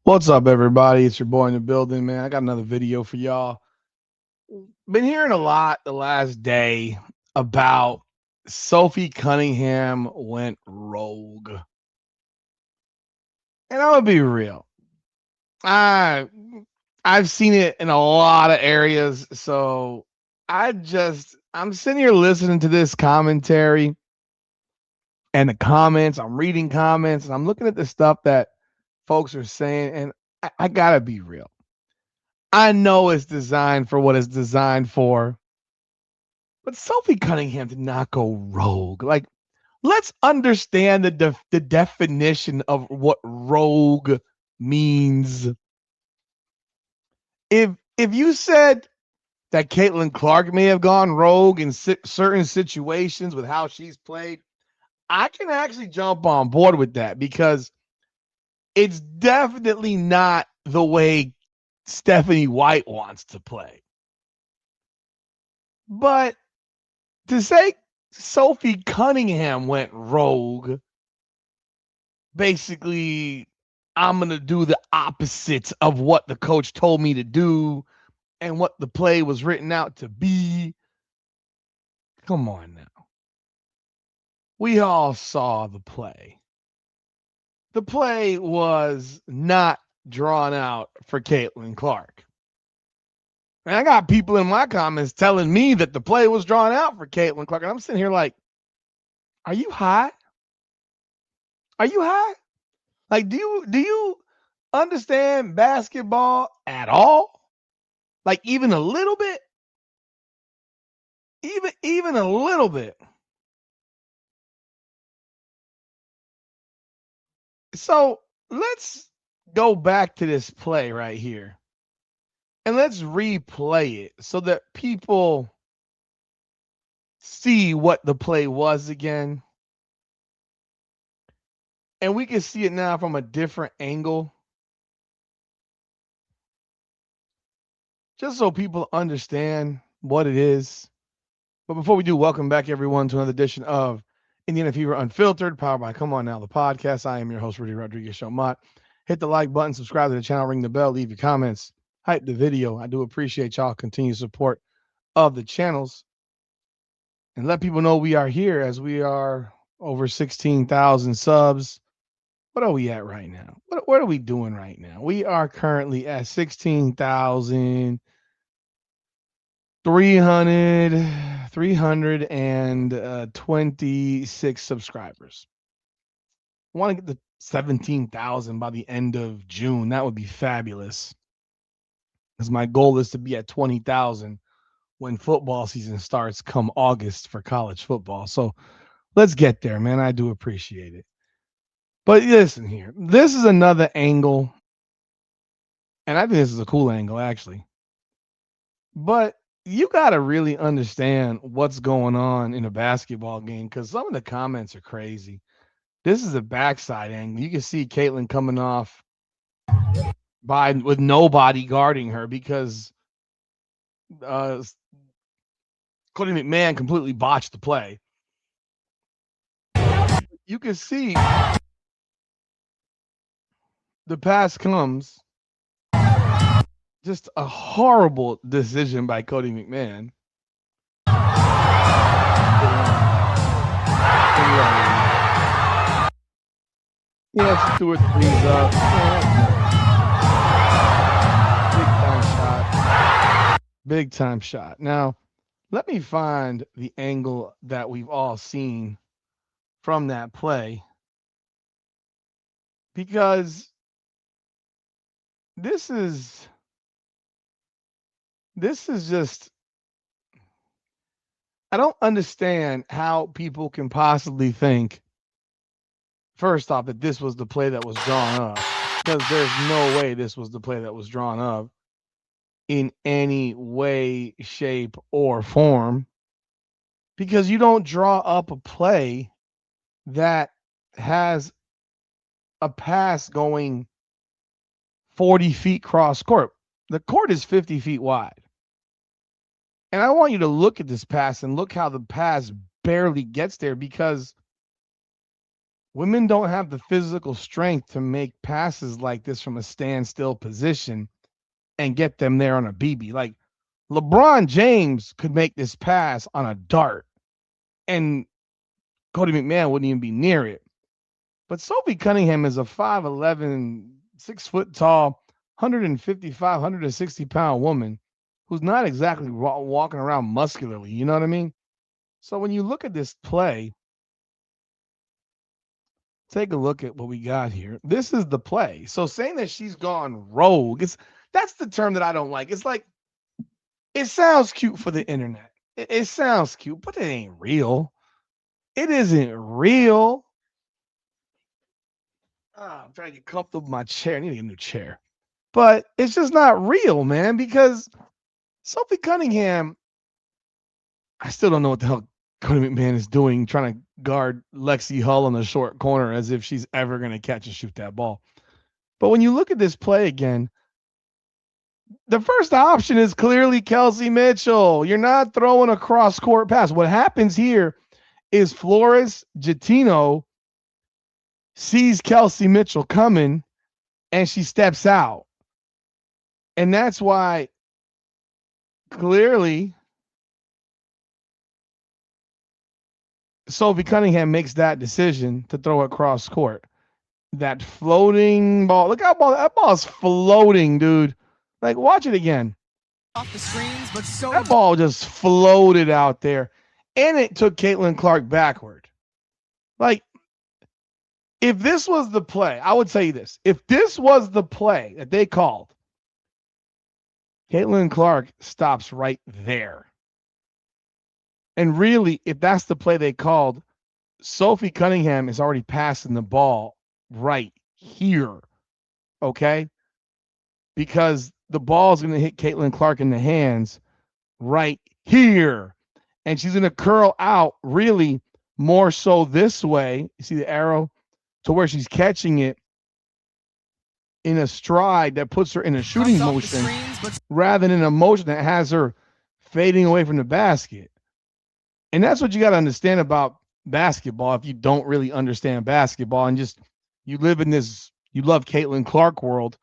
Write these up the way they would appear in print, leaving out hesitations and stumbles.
What's up, everybody? It's your boy in the building, man. I got another video for y'all. Been hearing a lot the last day about Sophie Cunningham went rogue. And I'm gonna be real. I I've seen it in a lot of areas, so I'm sitting here listening to this commentary and the comments. I'm reading comments and I'm looking at the stuff that folks are saying, and I gotta be real. I know it's designed for what it's designed for, but Sophie Cunningham did not go rogue. Like, let's understand the definition of what rogue means. If you said that Caitlin Clark may have gone rogue in certain situations with how she's played, I can actually jump on board with that because it's definitely not the way Stephanie White wants to play. But to say Sophie Cunningham went rogue, basically, I'm going to do the opposite of what the coach told me to do and what the play was written out to be. Come on now. We all saw the play. The play was not drawn out for Caitlin Clark. And I got people in my comments telling me that the play was drawn out for Caitlin Clark. And I'm sitting here like, are you high? Are you high? Like, do you understand basketball at all? Like even a little bit? Even a little bit. So let's go back to this play right here. And let's replay it so that people see what the play was again. And we can see it now from a different angle. Just so people understand what it is. But before we do, welcome back everyone to another edition of Indiana Fever Unfiltered, powered by Come On Now, the podcast. I am your host, Rudy Rodriguez Showmont. Hit the like button, subscribe to the channel, ring the bell, leave your comments, hype the video. I do appreciate y'all continued support of the channels. And let people know we are here as we are over 16,000 subs. What are we at right now? What are we doing right now? We are currently at 16,000. 326 subscribers. I want to get to 17,000 by the end of June. That would be fabulous. Because my goal is to be at 20,000 when football season starts come August for college football. So let's get there, man. I do appreciate it. But listen here. This is another angle. And I think this is a cool angle, actually. But you got to really understand what's going on in a basketball game because some of the comments are crazy. This is a backside angle. You can see Caitlin coming off with nobody guarding her because Cody McMahon completely botched the play. You can see the pass comes. Just a horrible decision by Cody McMahon. Yeah, she threw her threes up. Big time shot. Now, let me find the angle that we've all seen from that play. Because this is just, I don't understand how people can possibly think, first off, that this was the play that was drawn up. Because there's no way this was the play that was drawn up in any way, shape, or form. Because you don't draw up a play that has a pass going 40 feet cross court. The court is 50 feet wide. And I want you to look at this pass and look how the pass barely gets there because women don't have the physical strength to make passes like this from a standstill position and get them there on a BB. Like LeBron James could make this pass on a dart and Cody McMahon wouldn't even be near it. But Sophie Cunningham is a 5'11", 6 foot tall, 155, 160-pound woman who's not exactly walking around muscularly. You know what I mean? So when you look at this play, take a look at what we got here. This is the play. So saying that she's gone rogue, that's the term that I don't like. It's like, it sounds cute for the internet. It sounds cute, but it ain't real. It isn't real. I'm trying to get comfortable with my chair. I need to get a new chair. But it's just not real, man, because Sophie Cunningham, I still don't know what the hell Cody McMahon is doing, trying to guard Lexi Hull on the short corner as if she's ever going to catch and shoot that ball. But when you look at this play again, the first option is clearly Kelsey Mitchell. You're not throwing a cross-court pass. What happens here is Flores Jatino sees Kelsey Mitchell coming, and she steps out. And that's why clearly Sophie Cunningham makes that decision to throw it cross court. That floating ball. Look how that ball is floating, dude. Like, watch it again. Off the screens, but so that ball just floated out there. And it took Caitlin Clark backward. Like, if this was the play, I would say this. If this was the play that they called, Caitlin Clark stops right there. And really, if that's the play they called, Sophie Cunningham is already passing the ball right here. Okay? Because the ball is going to hit Caitlin Clark in the hands right here. And she's going to curl out really more so this way. You see the arrow? To where she's catching it in a stride that puts her in a shooting motion rather than in a motion that has her fading away from the basket. And that's what you got to understand about basketball if you don't really understand basketball and just you live in this, you love Caitlin Clark world.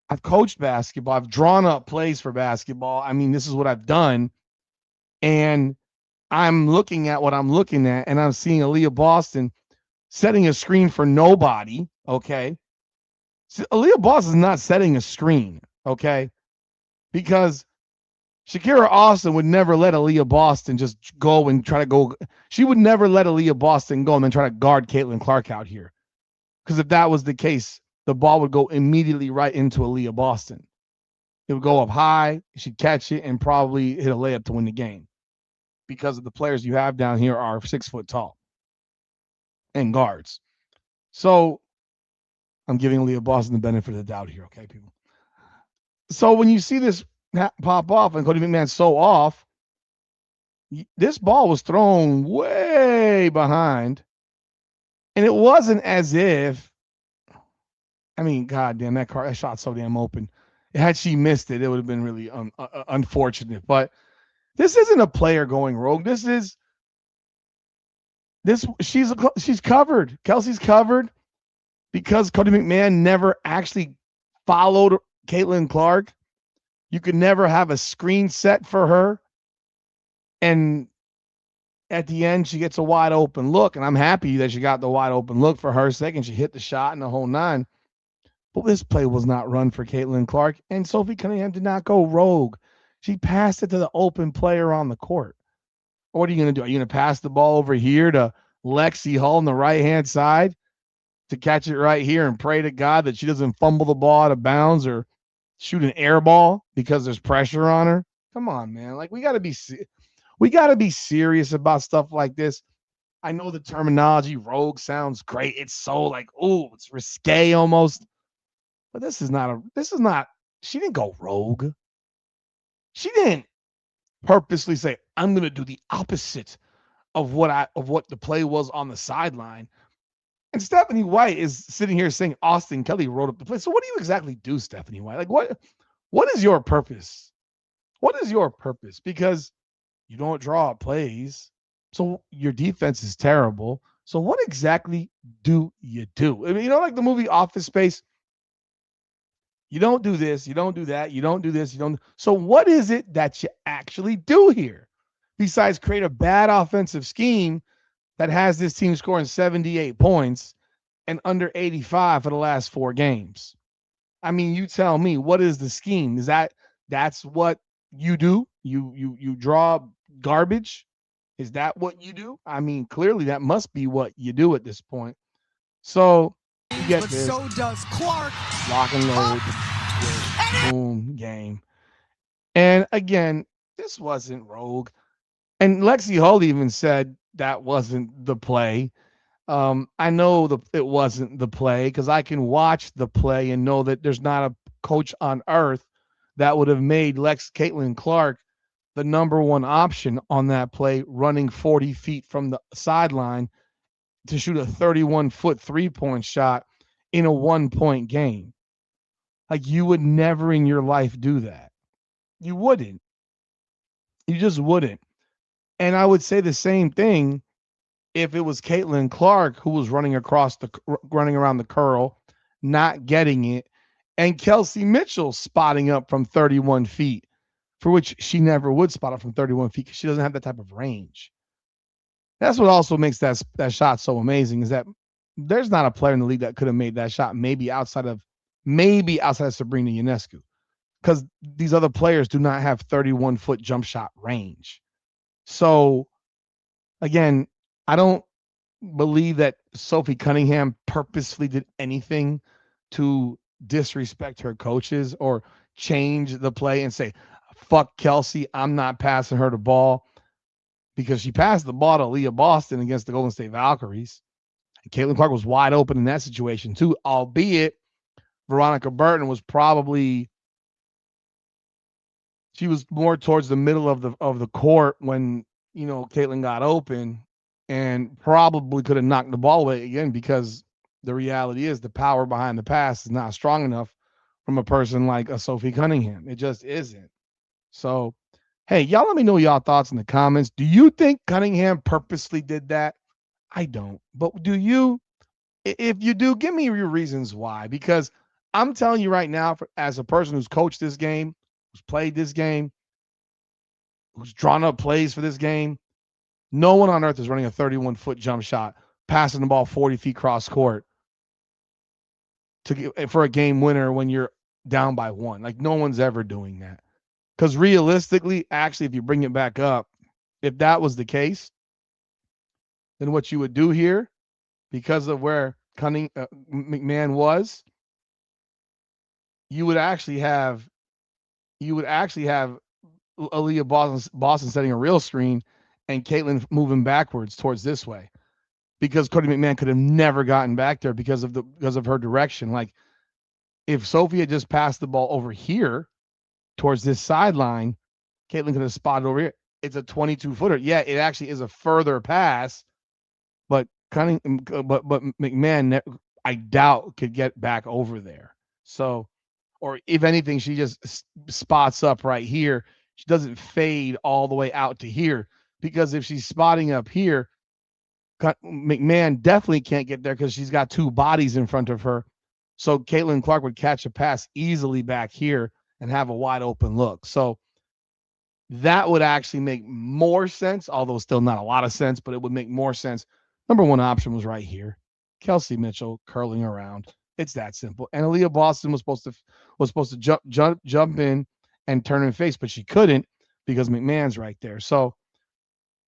I've coached basketball. I've drawn up plays for basketball. I mean, this is what I've done. And I'm looking at what I'm looking at, and I'm seeing Aaliyah Boston setting a screen for nobody, okay? So Aaliyah Boston is not setting a screen, okay? Because Shakira Austin would never let Aaliyah Boston just go and try to go. She would never let Aaliyah Boston go and then try to guard Caitlin Clark out here. Because if that was the case, the ball would go immediately right into Aaliyah Boston. It would go up high, she'd catch it, and probably hit a layup to win the game. Because of the players you have down here are 6 foot tall and guards. So I'm giving Aaliyah Boston the benefit of the doubt here, okay, people? So when you see this pop off and Cody McMahon's so off, this ball was thrown way behind. And it wasn't as if, I mean, goddamn, that shot's so damn open. Had she missed it, it would have been really unfortunate. But this isn't a player going rogue. She's covered. Kelsey's covered because Cody McMahon never actually followed Caitlin Clark. You could never have a screen set for her. And at the end, she gets a wide open look. And I'm happy that she got the wide open look for her sake. And she hit the shot in the whole nine. But this play was not run for Caitlin Clark. And Sophie Cunningham did not go rogue. She passed it to the open player on the court. What are you going to do? Are you going to pass the ball over here to Lexi Hull on the right-hand side to catch it right here and pray to God that she doesn't fumble the ball out of bounds or shoot an air ball because there's pressure on her? Come on, man. Like, we got to be serious about stuff like this. I know the terminology rogue sounds great. It's so like, ooh, it's risque almost. But this is not, she didn't go rogue. She didn't purposely say, I'm going to do the opposite of what the play was on the sideline. And Stephanie White is sitting here saying Austin Kelley wrote up the play. So what do you exactly do, Stephanie White? Like, what is your purpose? What is your purpose? Because you don't draw up plays. So your defense is terrible. So what exactly do you do? I mean, like the movie Office Space, you don't do this, you don't do that, you don't do this, you don't. So what is it that you actually do here besides create a bad offensive scheme that has this team scoring 78 points and under 85 for the last 4 games? I mean, you tell me, what is the scheme? Is that's what you do? You draw garbage? Is that what you do? I mean, clearly that must be what you do at this point. So you get but this so does Clark. lock and load, switch, boom, game. And again, this wasn't rogue. And Lexi Hull even said that wasn't the play. I know it wasn't the play because I can watch the play and know that there's not a coach on earth that would have made Caitlin Clark the number one option on that play, running 40 feet from the sideline to shoot a 31-foot 3-point shot in a 1-point game. Like, you would never in your life do that. You wouldn't. You just wouldn't. And I would say the same thing if it was Caitlin Clark who was running around the curl, not getting it, and Kelsey Mitchell spotting up from 31 feet, for which she never would spot up from 31 feet because she doesn't have that type of range. That's what also makes that shot so amazing, is that there's not a player in the league that could have made that shot, maybe outside of Sabrina Ionescu, because these other players do not have 31-foot jump shot range. So again, I don't believe that Sophie Cunningham purposefully did anything to disrespect her coaches or change the play and say, fuck Kelsey, I'm not passing her the ball, because she passed the ball to Leah Boston against the Golden State Valkyries. And Caitlin Clark was wide open in that situation too, albeit Veronica Burton was she was more towards the middle of the court when, Caitlin got open, and probably could have knocked the ball away again, because the reality is the power behind the pass is not strong enough from a person like a Sophie Cunningham. It just isn't. So, hey, y'all let me know y'all thoughts in the comments. Do you think Cunningham purposely did that? I don't. But do you? If you do, give me your reasons why. Because I'm telling you right now, as a person who's coached this game, who's played this game, who's drawn up plays for this game, no one on earth is running a 31-foot jump shot, passing the ball 40 feet cross court for a game winner when you're down by 1. Like, no one's ever doing that. Because realistically, actually, if you bring it back up, if that was the case, then what you would do here, because of where McMahon was, you would actually have Aaliyah Boston setting a real screen and Caitlin moving backwards towards this way, because Cody McMahon could have never gotten back there because of her direction. Like, if Sophie had just passed the ball over here towards this sideline, Caitlin could have spotted over here. It's a 22-footer. Yeah, it actually is a further pass, but McMahon, I doubt, could get back over there. So, or if anything, she just spots up right here. She doesn't fade all the way out to here, because if she's spotting up here, McMahon definitely can't get there because she's got 2 bodies in front of her. So Caitlin Clark would catch a pass easily back here and have a wide open look. So that would actually make more sense, although still not a lot of sense, but it would make more sense. Number one option was right here. Kelsey Mitchell curling around. It's that simple. And Aaliyah Boston was supposed to jump in and turn and face, but she couldn't because McMahon's right there. So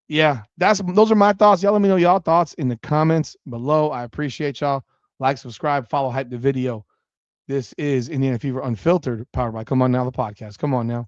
yeah, those are my thoughts. Y'all let me know y'all thoughts in the comments below. I appreciate y'all. Like, subscribe, follow, hype the video. This is Indiana Fever Unfiltered, powered by Come On Now, the podcast. Come on now.